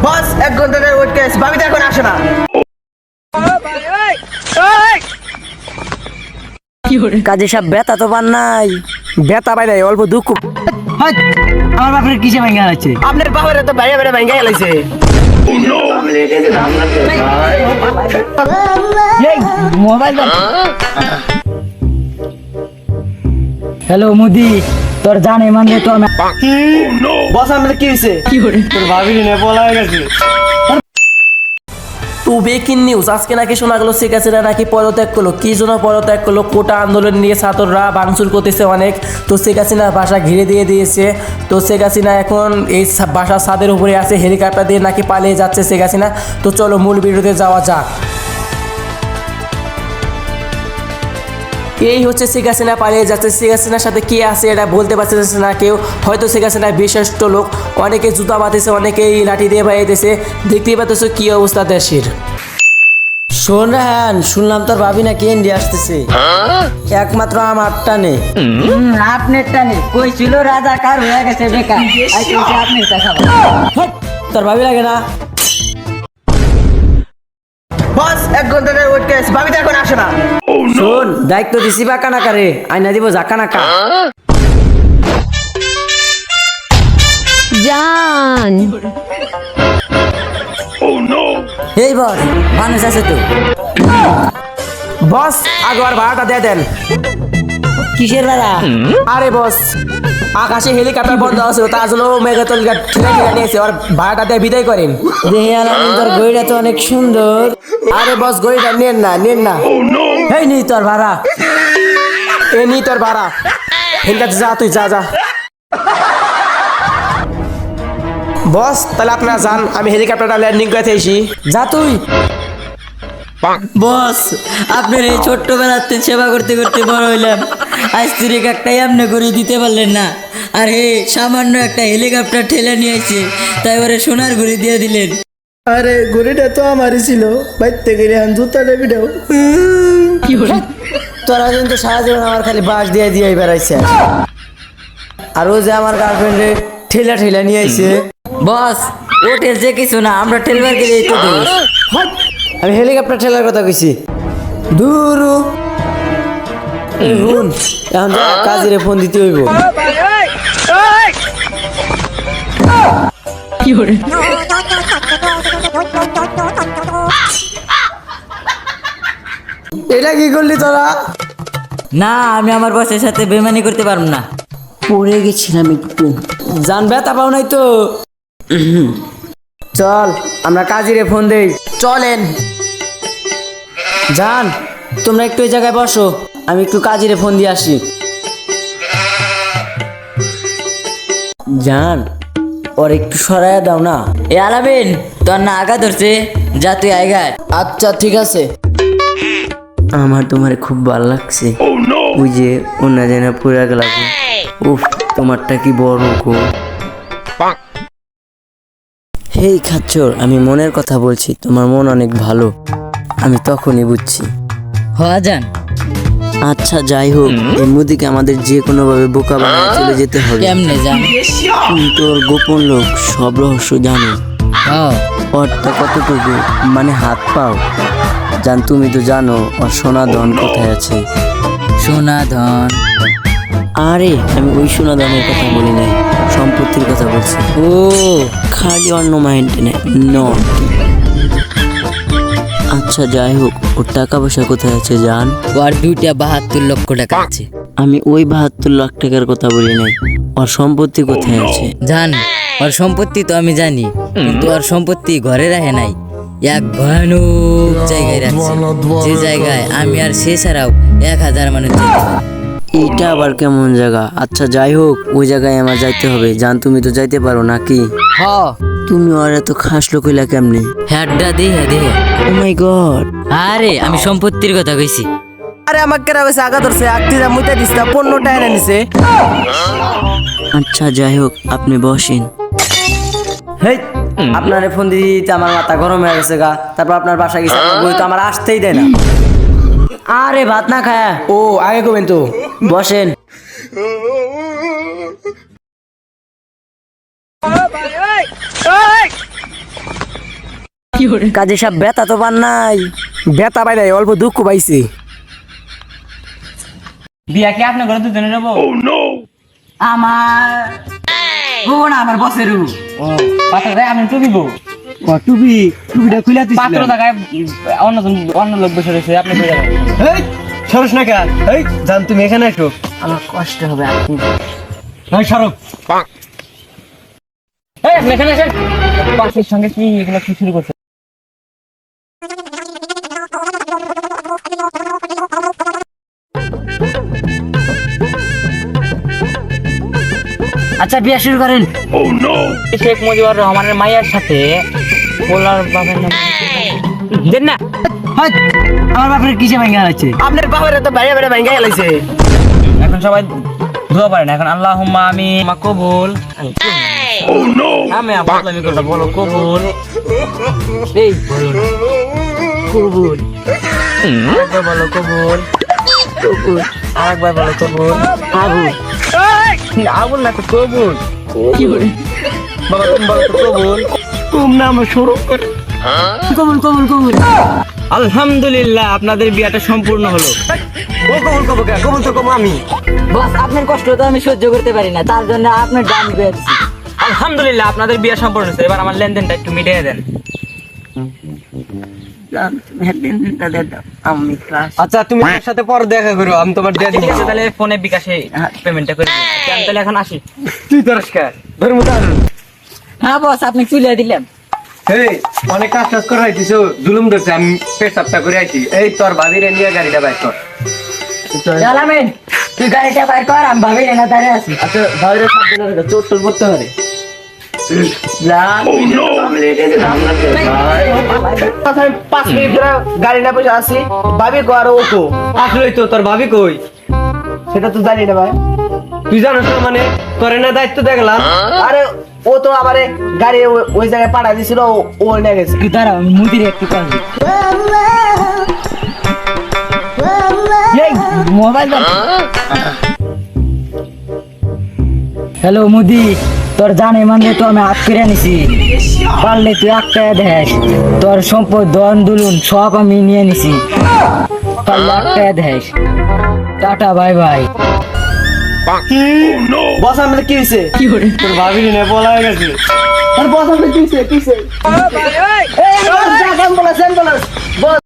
বস 1 ঘন্টা ধরে ওয়েট করছি, ভাবি তো এখন আসে না। কাজে সব ব্যথা তো পান নাই? বেতা ভাই নাই, অল্প দুঃখ। হাট, আমার বাপের কিসে ভাঙা হচ্ছে? আপনার বাবার তো বাইরে বাইরে ভাঙ্গা গেলাইছে। মোবাইল হ্যালো মুদি, তোর জানে মানে তো আমি বস আমাদের কি হয়েছে? তোর ভাবি নিয়ে বলা হয়ে গেছে। টু ব্রেকিং নিউজ, আজকে নাকি শোনা গেল শেখ হাসিনা নাকি পদত্যাগ করলো। কি জন্য পদত্যাগ করলো? কোটা আন্দোলন নিয়ে ছাত্ররা ভাঙচুর করতেছে অনেক, তো শেখ হাসিনা বাসা ঘিরে দিয়ে দিয়েছে। তো শেখ হাসিনা এখন এই বাসার ছাদের উপরে আছে, হেলিকপ্টার দিয়ে নাকি পালিয়ে যাচ্ছে শেখ হাসিনা। তো চলো মূল ভিডিওতে যাওয়া যাক। এই হচ্ছে শেখ হাসিনা পালিয়ে যাচ্ছে। শেখ হাসিনার সাথে কে আছে এটা বলতে পারছে না কেউ। হয়তো শেখ হাসিনা বিশিষ্ট লোক, অনেকে জুতা বাঁধেছে, অনেকেই লাঠি দিয়ে বাইতেছে। দেখতেই পাচ্ছ কি অবস্থা দেশের। শোন রাহান, শুনলাম তোর ভাবি নাকি ইন্ডিয়া আসতেছে, একমাত্র আমার টানে। আপনার টানে কই ছিল রাজা কার হয়ে গেছে বেকার, আপনি তোর ভাবি লাগে না? বস 1 ঘন্টা ধরে ওয়েট করছি, ভাবি তো এখন আসে না। শোন, দায়িত্ব দিছি বাঁকা না কারে, আইনা দিব জাকা না কা। জান এই বস মানুষ আছে তো? বস আগের ভাড়াটা দিয়ে দেন। কিসের ভাড়া? আরে বস, আকাশে হেলিকপ্টার বন্ধ আছে, তার জন্য মেঘাতল ঠিকা নিয়েছে, আর ভাড়াটা দিয়ে বিদায় করেন। দেখে আলাম তোর গড়িটা তো অনেক সুন্দর। আরে বস গড়িটা নেন না, নেন না। এই নি তোর ভাড়া। এ নি তোর ভাড়া। হেলিকপ্টার যা, তুই যা যা। বস তাহলে আপনারা যান, আমি হেলিকপ্টারটা ল্যান্ডিং করে এসেছি। যা তুই। বস, আপনার এই ছোট্টবেলাতে সেবা করতে করতে বড় হইলাম, আজ তিরিক একটাই আপনি করে দিতে পারলেন না। আর হে সামান্য একটা হেলিকপ্টার ঠেলে নিয়ে এসে তাই ওরে সোনার ঘুড়ি দিয়ে দিলেন। আরে ঘড়িটা তো আমারই ছিল, বাইতে গেলে জুতাটা বিটাও। তোরা কিন্তু সারা জীবন আমার খালি বাস দিয়ে দিয়ে বেড়াইছে, আর ও যে আমার গার্লফ্রেন্ডে ঠেলা ঠেলা নিয়ে আইছে। বস, ও ঠেলছে কিছু না, আমরা ঠেলবার গেলে তো দোষ। আমি হেলিকপ্টার ঠেলার কথা কইছি। দূরু এখন যা, কাজীরে ফোন দিতে হইব। এটা কি করলি তোরা? না, আমি আমার বসের সাথে বেমানি করতে পারবো না। পড়ে গেছিলাম একটু। জান ব্যথা পাও নাই তো? চল আমরা কাজীরে ফোন দেই। চলেন। জান, তোমরা একটু এই জায়গায় বসো, আমি একটু কাজীরে ফোন দিয়ে আসি। জান, ওর একটু সরাইয়া দাও না। এ আলামিন, তোর না আগা ধরছে, যা তুই আইগায়। আচ্ছা ঠিক আছে। আমার তোমার খুব ভালো লাগছে। ওই যে অন্য জানা পুরা গেল। উফ, তোমারটা কি বড় গো। হেই খাচ্চর, আমি মনের কথা বলছি, তোমার মন অনেক ভালো, আমি তখনই বুঝছি। হওয়া যান। আচ্ছা যাই হোক, এই মুদিকে আমাদের যে কোনো ভাবে বোকা বানিয়ে চলে যেতে হবে। কেমনে জান? তুমি তোর গোপন লোক, সব রহস্য জানো। ওরটা কতটুকু, মানে হাত পাও জান? তুমি তো জানো ওর সোনা ধন কোথায় আছে। সোনা ধন? আরে আমি ওই সোনা ধনের কথা বলি নাই, সম্পত্তির কথা বলছি। ও খালি অন্য মাইন্ড নেই নট। আচ্ছা যাই হোক, ওর টাকা পয়সা কোথায় আছে জান? ওর 72 লক্ষ টাকা আছে। আমি ওই 72 লাখ টাকার কথা বলি নাই, ওর সম্পত্তি কোথায় আছে জান? ওর সম্পত্তি তো আমি জানি, কিন্তু ওর সম্পত্তি ঘরে রাখে নাই, এক ভয়ানক জায়গায় রাখছে, যে জায়গায় আমি আর সে ছাড়াও 1000 মানুষ যেতে পারে। এটা আবার কেমন জায়গা? আচ্ছা যাই হোক, ওই জায়গায় আমার যাইতে হবে জান। তুমি তো যাইতে পারো নাকি? হ্যাঁ। তুমি আর এত খাস লোকইলা কেমনে? হ্যাড্ডা দেহে দেহে। ও মাই গড। আরে আমি সম্পত্তির কথা কইছি। আরে আমাকে কেরা বেশি আগা ধরছে, আকতিরা মুইতে দিস্তা, পণ্যটা এনে নিছে। আচ্ছা যাই হোক, আপনি বসেন। হেই, আপনারে ফোন দিতে আমার মাথা গরম হয়ে গেছে গা। তারপর আপনার বাসা গেছে, বই তো আমার আসতেই দেয় না। আরে ভাত না খায়া। ও আগে কবেন তো। বসেন। কাজে সব ব্যথা তো পান নাই। ব্যথা পাই নাই, অল্প দুঃখ পাইছি। বিয়া কি আপনি ঘরে দুজনে নেবো? আমার আমার বসের পাত্র আপনি টুবি বউ টুপিটা খুলে দিস পাত্র জায়গায় অন্য লোক বসে রয়েছে, আপনি কই যাবেন? এই সরস না কেন? এই জান তুমি এখানে আসো। আমার কষ্ট হবে আপনি। এই সরব এই আপনি এখানে আসেন। পাশের সঙ্গে কি এগুলো কি শুরু করছে? আচ্ছা বিয়ে শুরু করেন। শেখ মুজিবুর রহমানের মায়ের সাথে পোলার বাবার নাম দেন না। হাট, আমার বাপের কিসে ভাঙা আছে? আপনার বাবার তো বাইরে বাইরে ভাঙ্গা গেলাইছে। এখন সবাই দোয়া পড়েন। এখন আল্লাহুম্মা আমি মা কবুল। আমি আপনার কথা বলো কবুল। এই কবুল আরেকবার বলো কবুল। আরেকবার বলো কবুল। আবু আবুল না তো কবুল। বাবা তুমি বলো তো কবুল। কবুল কবুল কবুল। আলহামদুলিল্লাহ আপনাদের বিয়াটা সম্পূর্ণ হলো। ও কবুল কবুল কে? কবুল তো কম আমি। বস আপনার কষ্ট তো আমি সহ্য করতে পারি না, তার জন্য আপনার ডান বেরছি। আলহামদুলিল্লাহ আপনাদের বিয়া সম্পূর্ণ হয়েছে। এবার আমার লেনদেনটা একটু মিটিয়ে দেন। আমি ক্লাস আচ্ছা তুমি আমার সাথে পরে দেখা করো, আমি তোমার দিয়ে ঠিক দিব। আছে তাহলে ফোনে বিকাশে পেমেন্টটা করে দিন। আমি তাহলে এখন আসি। তুই দরস্কার ধর্মদার। হ্যাঁ বস আপনি তুলে দিলেন। এই অনেক কাজ করে আইছিস, জুলুম ধরছে, আমি পেশাবটা করে আইছি। এই তোর ভাবিরে নিয়ে গাড়িটা বাইক কর। আলামিন তুই গাড়িটা বাইর কর, আমি ভাবি না দাঁড়িয়ে আছি। আচ্ছা ভাবিরে সাবধানে রেখো, চোট টোট পড়তে পারে। আমি 5 মিনিট ধরে গাড়ি না বসে আছি। ভাবি কো আর ও কো? আসলেই তো তোর ভাবি কই? সেটা তো জানি না ভাই। তুই জানোস না মানে তোর না দায়িত্ব দেখলাম। আরে ও তো আমারে গাড়ি ওই জায়গায় পাঠা দিছিল, ও নিয়ে গেছে। তুই দাঁড়াও, আমি মুদির একটু কাজ দিই। এই মোবাইল হ্যালো মুদি, তোর জানে মানে তো আমি হাত ফিরে নিছি। পারলে তুই একটা দেখ, তোর সম্পদ দন দুলুন সব আমি নিয়ে নিছি। পারলে একটা দেখ। Tata bye bye. বস আমাদের কি হইছে? তোর ভাবি নিয়ে বলা হয়ে গেছে। আরে বস আমাদের কি হইছে? কি হইছে? এই বস যা কাম বলেছেন বস।